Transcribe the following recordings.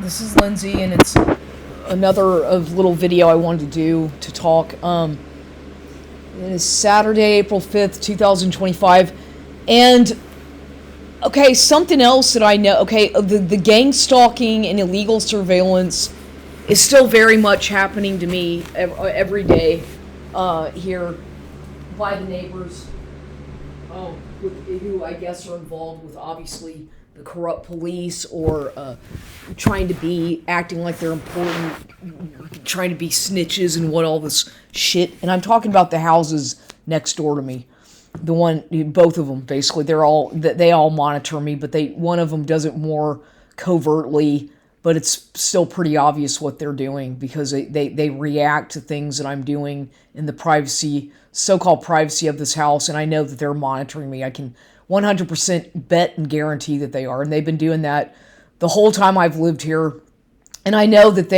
This is Lindsay, and it's another little video I wanted to do to talk. It is Saturday, April 5th, 2025, and okay, something else that I know. Okay, the gang stalking and illegal surveillance is still very much happening to me every day here by the neighbors. Who I guess are involved with obviously the corrupt police or trying to be acting like they're important, trying to be snitches and what all this shit. And I'm talking about the houses next door to me. Both of them basically. They all monitor me, but one of them does it more covertly. But it's still pretty obvious what they're doing because they react to things that I'm doing in the privacy, so-called privacy of this house, and I know that they're monitoring me. I can 100% bet and guarantee that they are, and they've been doing that the whole time I've lived here. And I know that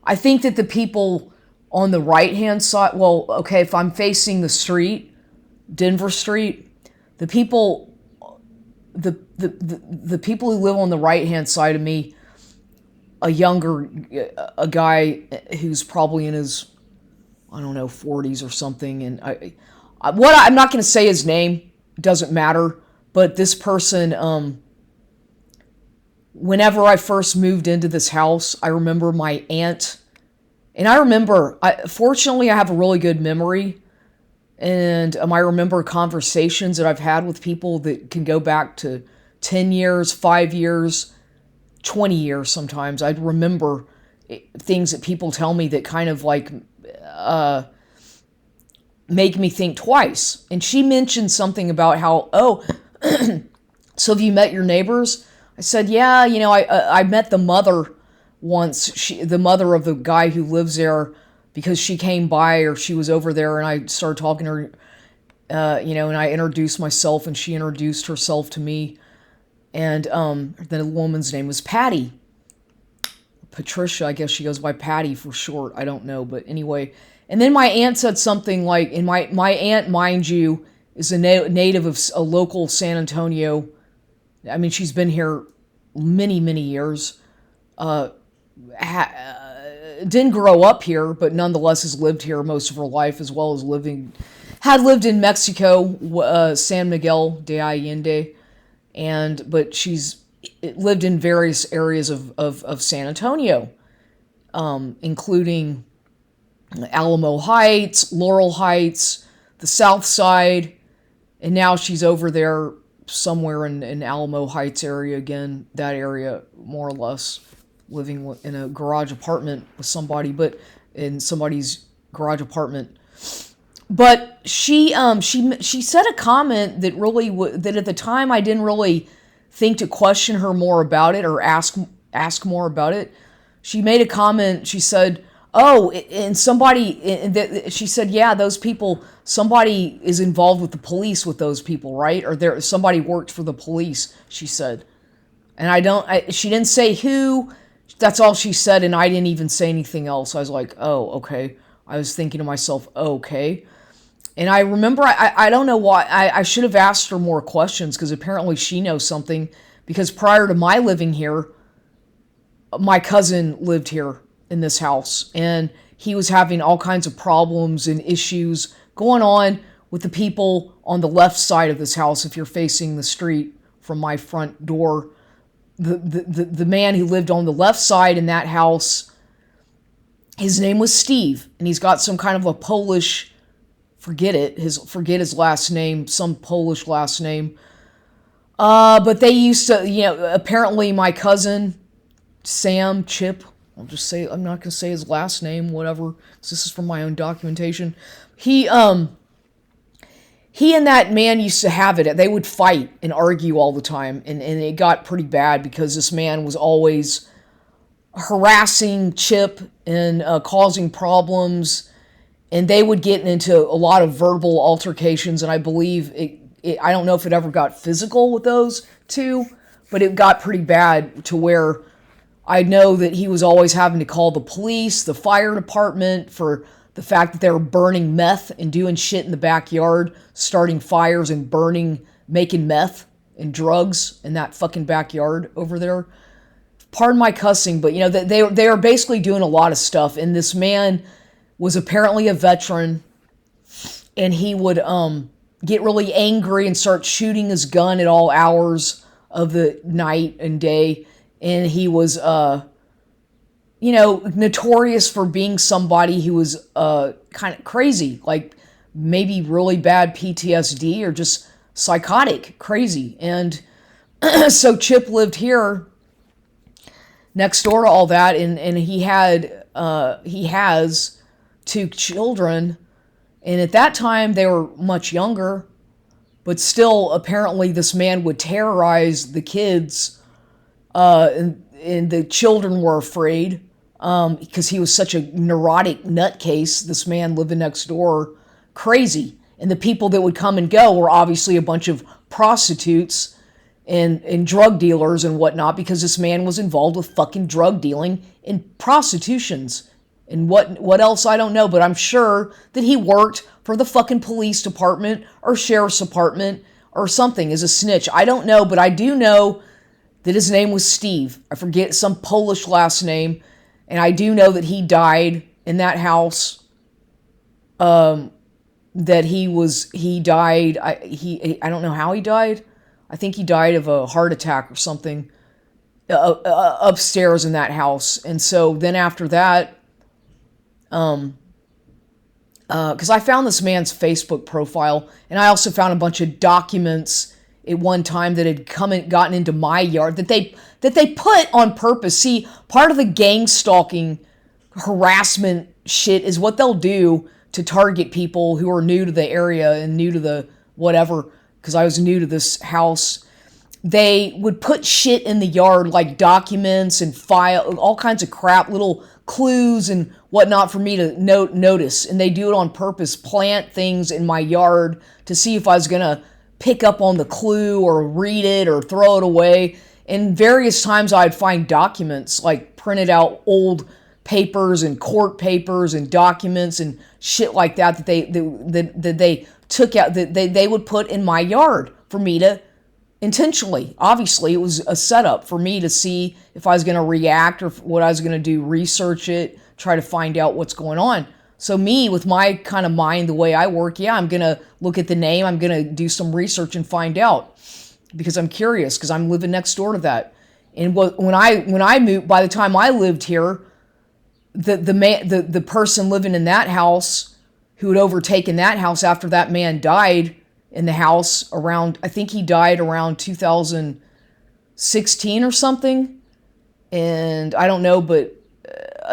I think that the people on the right-hand side, well, okay, if I'm facing the street, Denver Street, the people who live on the right-hand side of me, a guy who's probably in his, I don't know, 40s or something, and I'm not going to say his name, it doesn't matter, but this person, whenever I first moved into this house, I remember my aunt, and fortunately I have a really good memory, and I remember conversations that I've had with people that can go back to 10 years, 5 years, 20 years sometimes. I'd remember things that people tell me that kind of like make me think twice. And she mentioned something about how, so have you met your neighbors? I said, yeah, I met the mother once, the mother of the guy who lives there, because she came by or she was over there, and I started talking to her, and I introduced myself and she introduced herself to me. And the woman's name was Patty. Patricia, I guess she goes by Patty for short. I don't know, but anyway. And then my aunt said something like, and my aunt, mind you, is a native of a local San Antonio. I mean, she's been here many, many years. Didn't grow up here, but nonetheless has lived here most of her life, as well as had lived in Mexico, San Miguel de Allende. But she's lived in various areas of San Antonio, including Alamo Heights, Laurel Heights, the South Side, and now she's over there somewhere in Alamo Heights area again, that area more or less, living in a garage apartment with somebody, but in somebody's garage apartment. But she said a comment that really that at the time I didn't really think to question her more about it or ask more about it. She made a comment. She said, "Oh, and she said, yeah, those people. Somebody is involved with the police with those people, right? Or somebody worked for the police." She said, and she didn't say who. That's all she said, and I didn't even say anything else. I was like, "Oh, okay." I was thinking to myself, oh, "Okay." And I remember, I don't know why, I should have asked her more questions, because apparently she knows something, because prior to my living here, my cousin lived here in this house, and he was having all kinds of problems and issues going on with the people on the left side of this house. If you're facing the street from my front door, the man who lived on the left side in that house, his name was Steve, and he's got some kind of a Polish, forget his last name, some Polish last name. But they used to, apparently my cousin, Sam, Chip, I'm not going to say his last name, whatever, 'cause this is from my own documentation. He and that man used to have it. They would fight and argue all the time, and it got pretty bad because this man was always harassing Chip and causing problems. And they would get into a lot of verbal altercations, and I believe I don't know if it ever got physical with those two, but it got pretty bad to where I know that he was always having to call the police, the fire department, for the fact that they were burning meth and doing shit in the backyard, starting fires and making meth and drugs in that fucking backyard over there. pardon my cussing, but they are basically doing a lot of stuff. And this man was apparently a veteran, and he would get really angry and start shooting his gun at all hours of the night and day. And he was notorious for being somebody who was kind of crazy, like maybe really bad PTSD or just psychotic, crazy. And so Chip lived here next door to all that, and he has two children, and at that time they were much younger, but still apparently this man would terrorize the kids, and the children were afraid because he was such a neurotic nutcase, this man living next door, crazy. And the people that would come and go were obviously a bunch of prostitutes and drug dealers and whatnot, because this man was involved with fucking drug dealing and prostitutions. And what else, I don't know, but I'm sure that he worked for the fucking police department or sheriff's department or something as a snitch. I don't know, but I do know that his name was Steve. I forget, some Polish last name. And I do know that he died in that house. I don't know how he died. I think he died of a heart attack or something upstairs in that house. And so then after that, because I found this man's Facebook profile, and I also found a bunch of documents at one time that had gotten into my yard that they put on purpose. See, part of the gang stalking harassment shit is what they'll do to target people who are new to the area and new to the whatever, because I was new to this house. They would put shit in the yard, like documents and file, all kinds of crap, little clues and whatnot for me to notice. And they do it on purpose, plant things in my yard to see if I was going to pick up on the clue or read it or throw it away. And various times I'd find documents, like printed out old papers and court papers and documents and shit like that they took out, that they would put in my yard for me to intentionally. Obviously, it was a setup for me to see if I was going to react or what I was going to do, research it, try to find out what's going on. So me, with my kind of mind, the way I work, I'm going to look at the name, I'm going to do some research and find out, because I'm curious, because I'm living next door to that. And when I moved, by the time I lived here, the person living in that house who had overtaken that house after that man died in the house around, I think he died around 2016 or something. And I don't know, but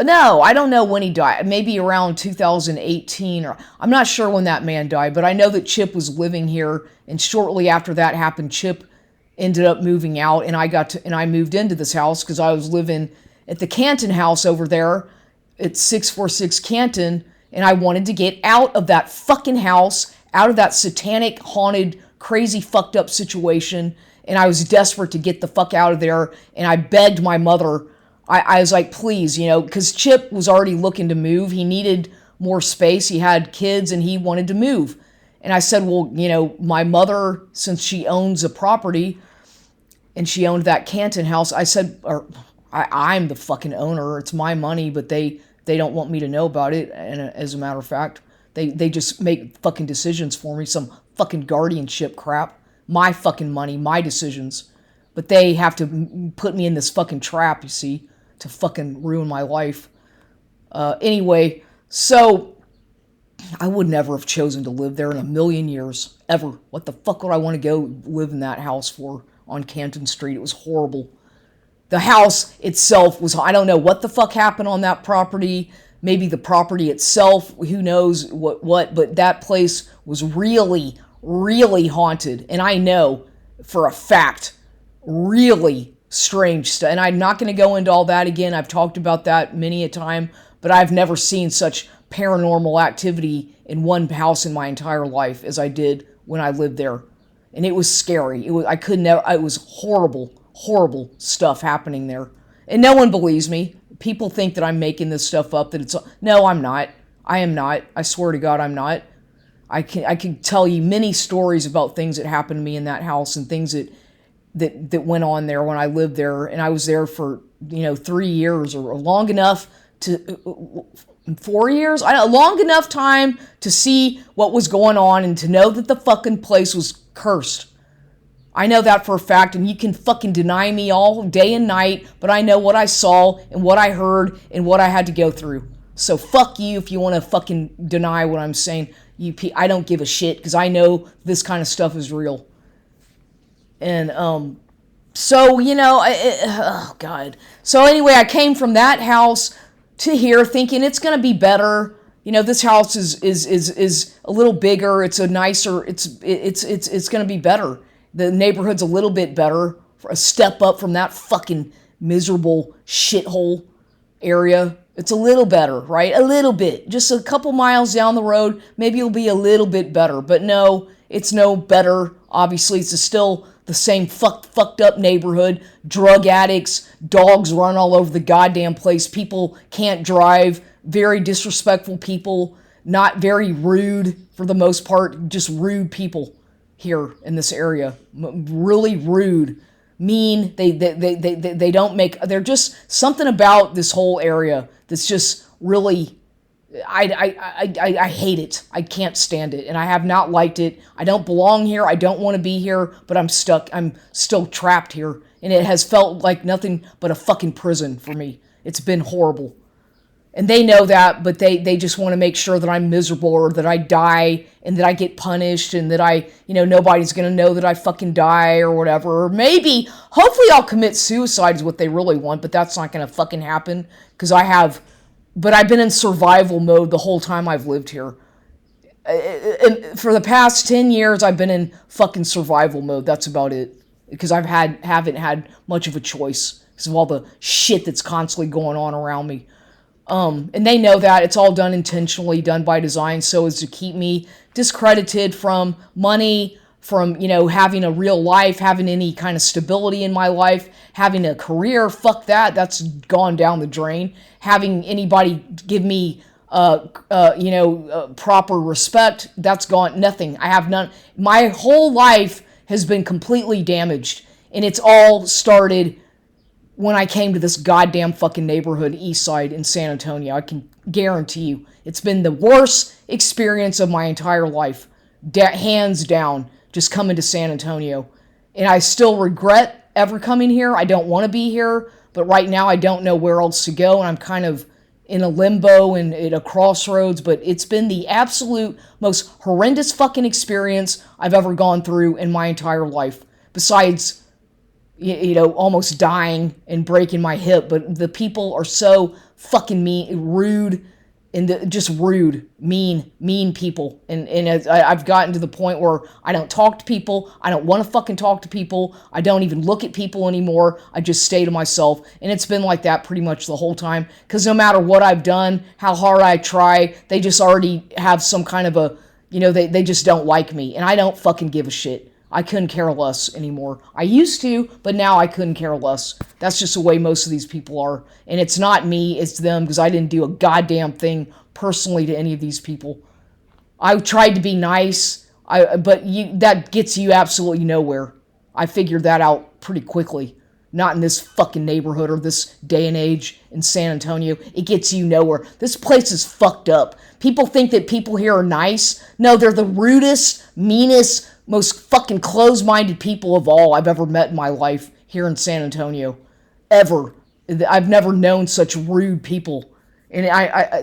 no, I don't know when he died. Maybe around 2018, or I'm not sure when that man died, but I know that Chip was living here, and shortly after that happened, Chip ended up moving out, and I moved into this house because I was living at the Canton house over there at 646 Canton, and I wanted to get out of that fucking house, out of that satanic, haunted, crazy, fucked up situation, and I was desperate to get the fuck out of there, and I begged my mother. I was like, please, because Chip was already looking to move. He needed more space. He had kids, and he wanted to move. And I said, well, my mother, since she owns a property, and she owned that Canton house, I said, I'm the fucking owner. It's my money, but they don't want me to know about it. And as a matter of fact, they just make fucking decisions for me, some fucking guardianship crap. My fucking money, my decisions. But they have to put me in this fucking trap, you see, to fucking ruin my life. Anyway, so I would never have chosen to live there in a million years, ever. What the fuck would I want to go live in that house for on Canton Street? It was horrible. The house itself was, I don't know what the fuck happened on that property. Maybe the property itself, who knows what, but that place was really, really haunted. And I know for a fact, really strange stuff. And I'm not going to go into all that again. I've talked about that many a time, but I've never seen such paranormal activity in one house in my entire life as I did when I lived there. And it was scary. It was horrible, horrible stuff happening there. And no one believes me. People think that I'm making this stuff up, no, I'm not. I am not. I swear to God, I'm not. I can tell you many stories about things that happened to me in that house and things that went on there when I lived there, and I was there for 3 years or long enough to 4 years. Long enough time to see what was going on and to know that the fucking place was cursed. I know that for a fact, and you can fucking deny me all day and night, but I know what I saw and what I heard and what I had to go through. So fuck you if you want to fucking deny what I'm saying. I don't give a shit because I know this kind of stuff is real. And so oh god. So anyway, I came from that house to here thinking it's gonna be better. This house is a little bigger. It's a nicer. It's gonna be better. The neighborhood's a little bit better, a step up from that fucking miserable shithole area. It's a little better, right? A little bit. Just a couple miles down the road, maybe it'll be a little bit better. But no, it's no better. Obviously, it's still the same fucked up neighborhood. Drug addicts, dogs run all over the goddamn place. People can't drive. Very disrespectful people. Not very rude for the most part. Just rude people here in this area. Really rude. Mean. They don't make. They're just something about this whole area that's just really. I hate it. I can't stand it, and I have not liked it. I don't belong here. I don't want to be here, but I'm stuck. I'm still trapped here, and it has felt like nothing but a fucking prison for me. It's been horrible. And they know that, but they just want to make sure that I'm miserable or that I die and that I get punished and that nobody's going to know that I fucking die or whatever. Or maybe, hopefully I'll commit suicide is what they really want, but that's not going to fucking happen because but I've been in survival mode the whole time I've lived here. And for the past 10 years, I've been in fucking survival mode. That's about it. Because haven't had much of a choice because of all the shit that's constantly going on around me. And they know that. It's all done intentionally, done by design, so as to keep me discredited from money, from, having a real life, having any kind of stability in my life, having a career. Fuck that. That's gone down the drain. Having anybody give me, proper respect, that's gone. Nothing. I have none. My whole life has been completely damaged, and it's all started when I came to this goddamn fucking neighborhood, East Side in San Antonio. I can guarantee you, it's been the worst experience of my entire life. Hands down, just coming to San Antonio. And I still regret ever coming here. I don't want to be here, but right now I don't know where else to go, and I'm kind of in a limbo and at a crossroads, but it's been the absolute most horrendous fucking experience I've ever gone through in my entire life, besides almost dying and breaking my hip. But the people are so fucking mean, rude, and just rude, mean people. And I've gotten to the point where I don't talk to people. I don't want to fucking talk to people. I don't even look at people anymore. I just stay to myself. And it's been like that pretty much the whole time. Because no matter what I've done, how hard I try, they just already have some kind of a, they just don't like me. And I don't fucking give a shit. I couldn't care less anymore. I used to, but now I couldn't care less. That's just the way most of these people are. And it's not me, it's them, because I didn't do a goddamn thing personally to any of these people. I tried to be nice, but that gets you absolutely nowhere. I figured that out pretty quickly. Not in this fucking neighborhood or this day and age in San Antonio. It gets you nowhere. This place is fucked up. People think that people here are nice. No, they're the rudest, meanest, most fucking closed-minded people of all I've ever met in my life here in San Antonio. Ever. I've never known such rude people. And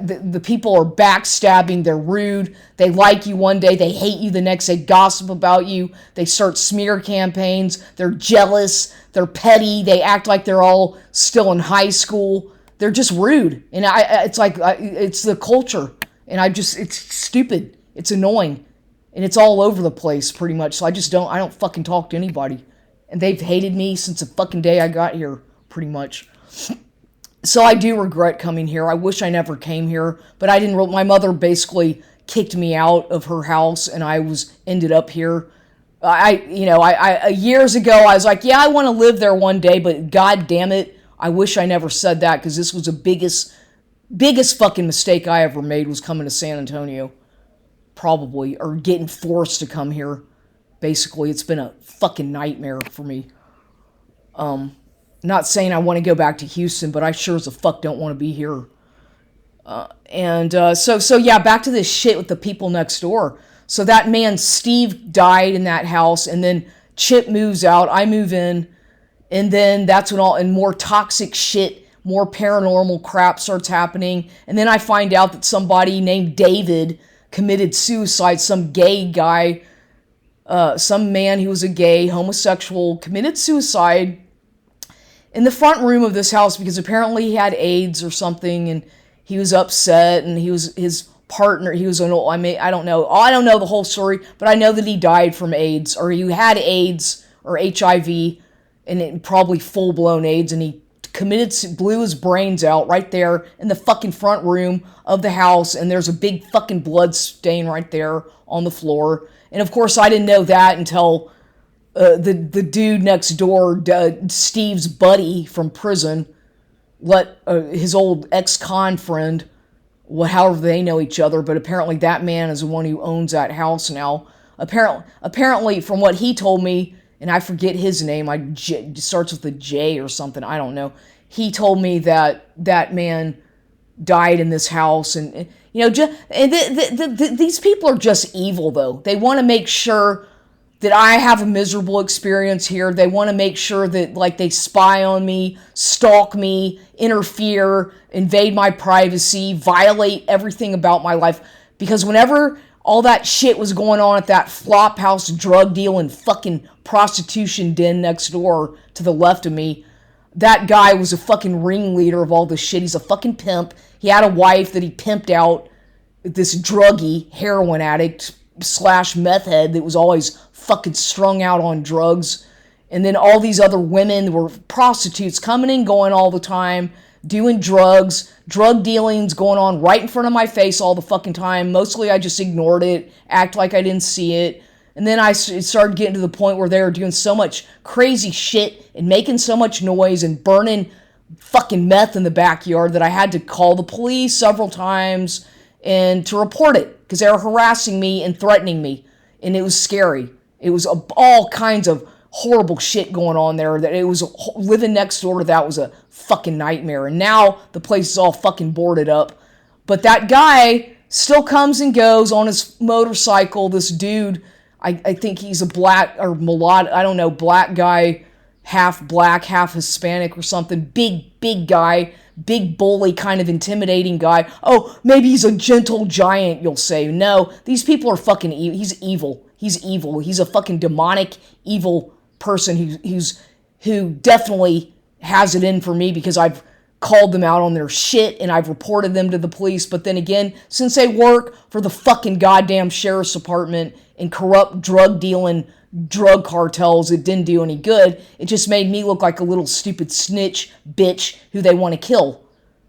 the people are backstabbing. They're rude. They like you one day. They hate you the next. They gossip about you. They start smear campaigns. They're jealous. They're petty. They act like they're all still in high school. They're just rude. And it's like, it's the culture. And it's stupid. It's annoying. And it's all over the place, pretty much. So I don't fucking talk to anybody. And they've hated me since the fucking day I got here, pretty much. So I do regret coming here. I wish I never came here. But I didn't, my mother basically kicked me out of her house, and I ended up here. Years ago, I was like, yeah, I want to live there one day, but god damn it, I wish I never said that, because this was the biggest fucking mistake I ever made, was coming to San Antonio. Probably, or getting forced to come here. Basically, it's been a fucking nightmare for me. Not saying I want to go back to Houston, but I sure as the fuck don't want to be here. So yeah, back to this shit with the people next door. So that man Steve died in that house, and then Chip moves out, I move in, and then that's when all and more toxic shit, more paranormal crap starts happening, and then I find out that somebody named David committed suicide. Some gay guy, some man who was a gay homosexual, committed suicide in the front room of this house because apparently he had AIDS or something, and he was upset, and his partner, he was an old, I don't know the whole story, but I know that he died from AIDS, or he had AIDS or HIV, and probably full-blown AIDS, and he blew his brains out right there in the fucking front room of the house, and there's a big fucking blood stain right there on the floor. And of course I didn't know that until the dude next door, Steve's buddy from prison, let his old ex-con friend, however they know each other, but apparently that man is the one who owns that house now. Apparently, from what he told me, and I forget his name, it starts with a J or something, I don't know. He told me that that man died in this house, and you know, these people are just evil, though. They want to make sure that I have a miserable experience here. They want to make sure that, like, they spy on me, stalk me, interfere, invade my privacy, violate everything about my life. Because whenever all that shit was going on at that flop house drug deal and fucking prostitution den next door to the left of me, that guy was a fucking ringleader of all this shit. He's a fucking pimp. He had a wife that he pimped out, this druggie, heroin addict / meth head that was always fucking strung out on drugs. And then all these other women were prostitutes coming and going all the time, doing drugs, drug dealings going on right in front of my face all the fucking time. Mostly I just ignored it, act like I didn't see it. And then it started getting to the point where they were doing so much crazy shit and making so much noise and burning fucking meth in the backyard that I had to call the police several times and to report it because they were harassing me and threatening me. And it was scary. It was all kinds of horrible shit going on there. That it was living next door to that was a fucking nightmare. And now the place is all fucking boarded up. But that guy still comes and goes on his motorcycle. This dude, I think he's a black or mulatto, I don't know, black guy, half black, half Hispanic or something. Big guy, big bully, kind of intimidating guy. Oh, maybe he's a gentle giant, you'll say. No, these people are fucking evil. He's evil. He's evil. He's a fucking demonic, evil person who definitely has it in for me because I've called them out on their shit and I've reported them to the police. But then again, since they work for the fucking goddamn sheriff's department and corrupt drug dealing drug cartels, it didn't do any good. It just made me look like a little stupid snitch bitch who they want to kill.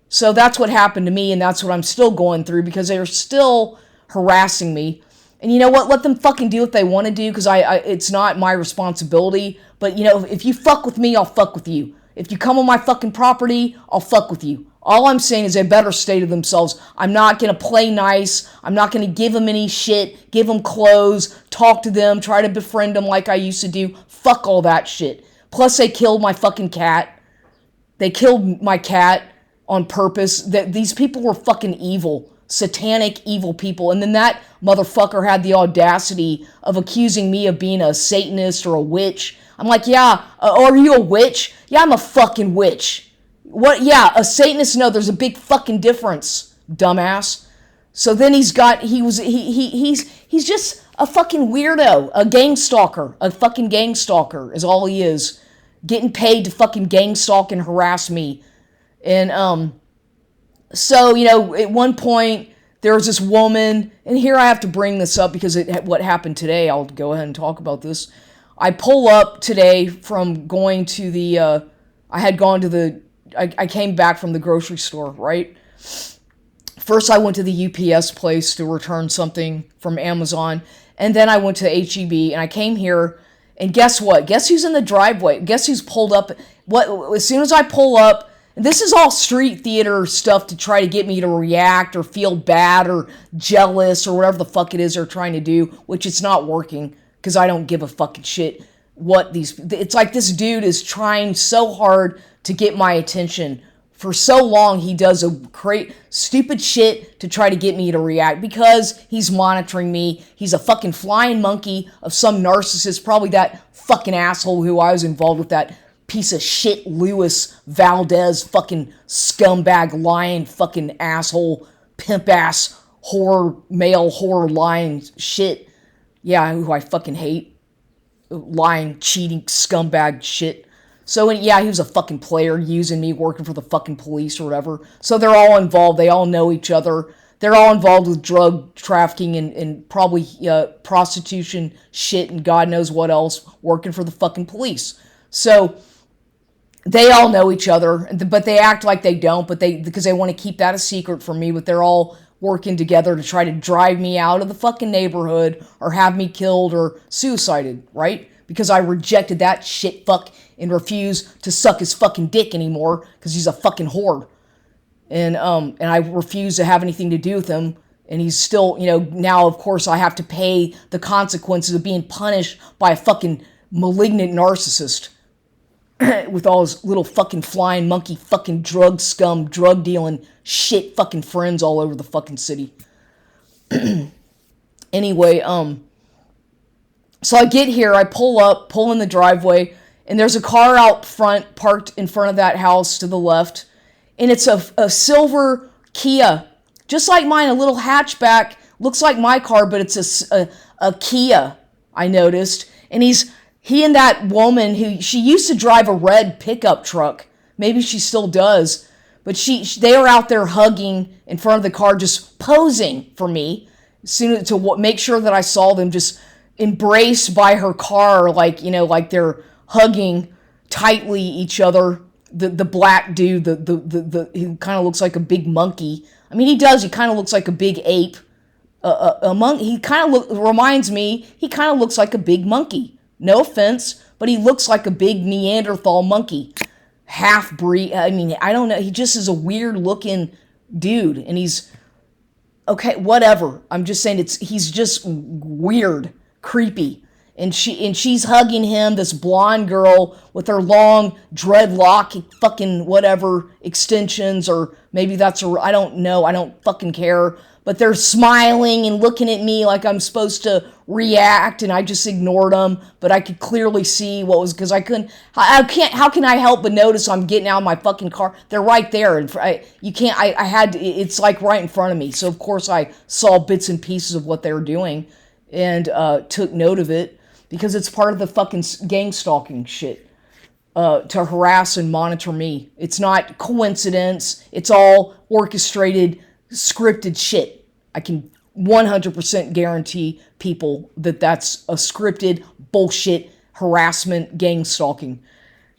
So that's what happened to me, and that's what I'm still going through because they're still harassing me. And you know what? Let them fucking do what they want to do because it's not my responsibility. But, you know, if you fuck with me, I'll fuck with you. If you come on my fucking property, I'll fuck with you. All I'm saying is they better stay to themselves. I'm not going to play nice. I'm not going to give them any shit, give them clothes, talk to them, try to befriend them like I used to do. Fuck all that shit. Plus, they killed my fucking cat. They killed my cat on purpose. These people were fucking evil. Satanic, evil people. And then that motherfucker had the audacity of accusing me of being a Satanist or a witch. I'm like, yeah, are you a witch? Yeah, I'm a fucking witch. What? Yeah, a Satanist? No, there's a big fucking difference, dumbass. So then he's just a fucking weirdo, a gang stalker, a fucking gang stalker is all he is. Getting paid to fucking gang stalk and harass me. And, so, you know, at one point, there was this woman, and here I have to bring this up because what happened today, I'll go ahead and talk about this. I pull up today from going to the, I came back from the grocery store, right? First, I went to the UPS place to return something from Amazon, and then I went to HEB, and I came here, and guess what? Guess who's in the driveway? Guess who's pulled up? As soon as I pull up, and this is all street theater stuff to try to get me to react or feel bad or jealous or whatever the fuck it is they're trying to do, which it's not working because I don't give a fucking shit. what these, it's like this dude is trying so hard to get my attention. For so long, he does a great stupid shit to try to get me to react because he's monitoring me. He's a fucking flying monkey of some narcissist, probably that fucking asshole who I was involved with, that piece of shit Luis Valdez, fucking scumbag, lying fucking asshole, pimp ass, male whore, lying shit. Yeah, who I fucking hate. Lying, cheating, scumbag shit. So, yeah, he was a fucking player using me, working for the fucking police or whatever. So they're all involved. They all know each other. They're all involved with drug trafficking and probably prostitution shit and God knows what else, working for the fucking police. So they all know each other, but they act like they don't, because they want to keep that a secret from me, but they're all working together to try to drive me out of the fucking neighborhood or have me killed or suicided, right? Because I rejected that shit fuck and refused to suck his fucking dick anymore because he's a fucking whore. And I refuse to have anything to do with him. And he's still, now of course I have to pay the consequences of being punished by a fucking malignant narcissist with all his little fucking flying monkey fucking drug scum, drug dealing shit fucking friends all over the fucking city. Anyway, so I get here, I pull in the driveway, and there's a car out front, parked in front of that house to the left, and it's a silver Kia, just like mine, a little hatchback, looks like my car, but it's a Kia, I noticed, and he and that woman, she used to drive a red pickup truck, maybe she still does, but they were out there hugging in front of the car, just posing for me, soon to make sure that I saw them, just embraced by her car, like they're hugging tightly each other. The black dude, he kind of looks like a big monkey. I mean, he does. He kind of looks like a big ape. He kind of reminds me. He kind of looks like a big monkey. No offense, but he looks like a big Neanderthal monkey, half breed. I mean, I don't know. He just is a weird looking dude, and he's okay. Whatever. I'm just saying he's just weird. Creepy, and she's hugging him, this blonde girl with her long dreadlock fucking whatever extensions, or maybe that's I don't know, I don't fucking care, but they're smiling and looking at me like I'm supposed to react, and I just ignored them, but I could clearly see what was, because I how can I help but notice I'm getting out of my fucking car? They're right there, and I had to, it's like right in front of me, so of course I saw bits and pieces of what they were doing, and took note of it, because it's part of the fucking gang stalking shit, to harass and monitor me. It's not coincidence. It's all orchestrated, scripted shit. I can 100% guarantee people that that's a scripted bullshit harassment, gang stalking.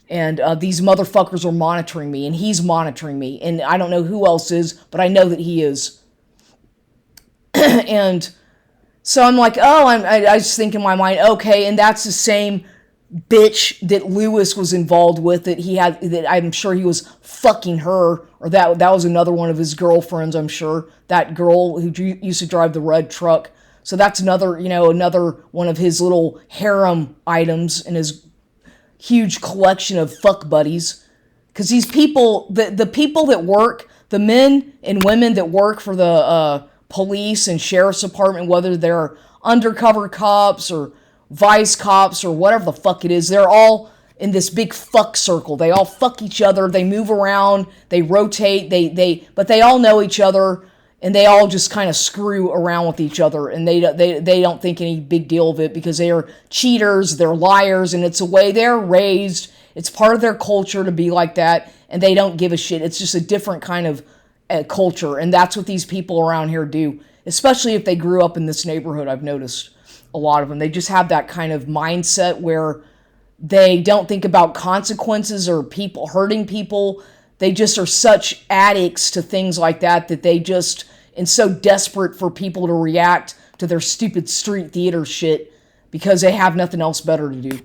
And these motherfuckers are monitoring me, and he's monitoring me. And I don't know who else is, but I know that he is. And so I'm like, I just think in my mind, okay, and that's the same bitch that Lewis was involved with, that I'm sure he was fucking her, or that was another one of his girlfriends, I'm sure, that girl who used to drive the red truck. So that's another one of his little harem items in his huge collection of fuck buddies. Because these people, the people that work, the men and women that work for the police and sheriff's department, whether they're undercover cops or vice cops or whatever the fuck it is, they're all in this big fuck circle. They all fuck each other. They move around. They rotate. But they all know each other, and they all just kind of screw around with each other, and they don't think any big deal of it, because they are cheaters. They're liars, and it's the way they're raised. It's part of their culture to be like that, and they don't give a shit. It's just a different kind of culture, and that's what these people around here do, especially if they grew up in this neighborhood. I've noticed a lot of them, they just have that kind of mindset where they don't think about consequences or people hurting people. They just are such addicts to things like that they just, and so desperate for people to react to their stupid street theater shit because they have nothing else better to do.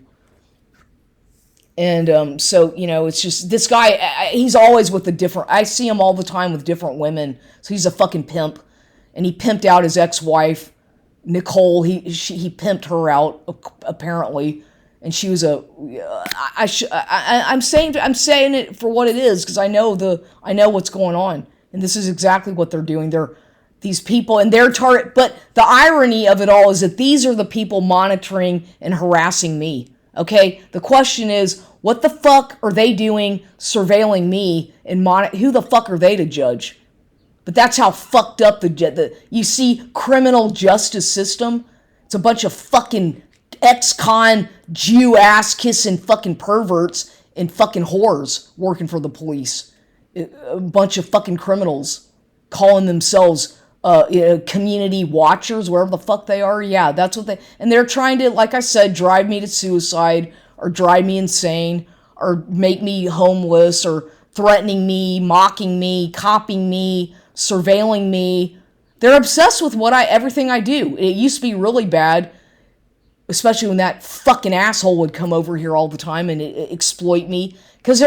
And so, it's just, this guy, he's always with I see him all the time with different women. So he's a fucking pimp. And he pimped out his ex-wife, Nicole. He pimped her out, apparently. and she was a. I'm saying it for what it is because I know what's going on, and this is exactly what they're doing. These people and their target. But the irony of it all is that these are the people monitoring and harassing me. Okay, the question is, what the fuck are they doing, surveilling me, and who the fuck are they to judge? But that's how fucked up the you see criminal justice system. It's a bunch of fucking ex-con Jew ass kissing fucking perverts and fucking whores working for the police. A bunch of fucking criminals calling themselves community watchers, wherever the fuck they are. Yeah, that's what they... And they're trying to, like I said, drive me to suicide or drive me insane or make me homeless or threatening me, mocking me, copying me, surveilling me. They're obsessed with everything I do. It used to be really bad, especially when that fucking asshole would come over here all the time and exploit me. Because they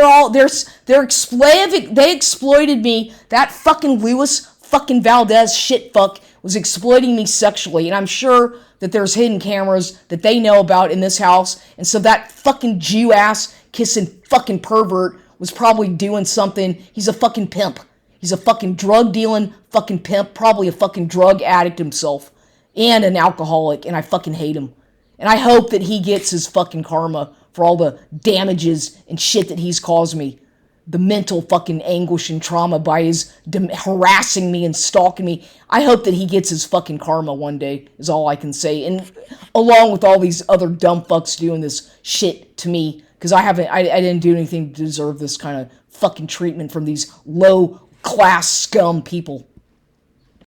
exploited me. That fucking Luis fucking Valdez shit fuck was exploiting me sexually. And I'm sure that there's hidden cameras that they know about in this house. And so that fucking Jew ass kissing fucking pervert was probably doing something. He's a fucking pimp. He's a fucking drug dealing fucking pimp. Probably a fucking drug addict himself. And an alcoholic. And I fucking hate him. And I hope that he gets his fucking karma for all the damages and shit that he's caused me. The mental fucking anguish and trauma by his harassing me and stalking me. I hope that he gets his fucking karma one day, is all I can say. And along with all these other dumb fucks doing this shit to me. Because I didn't do anything to deserve this kind of fucking treatment from these low class scum people.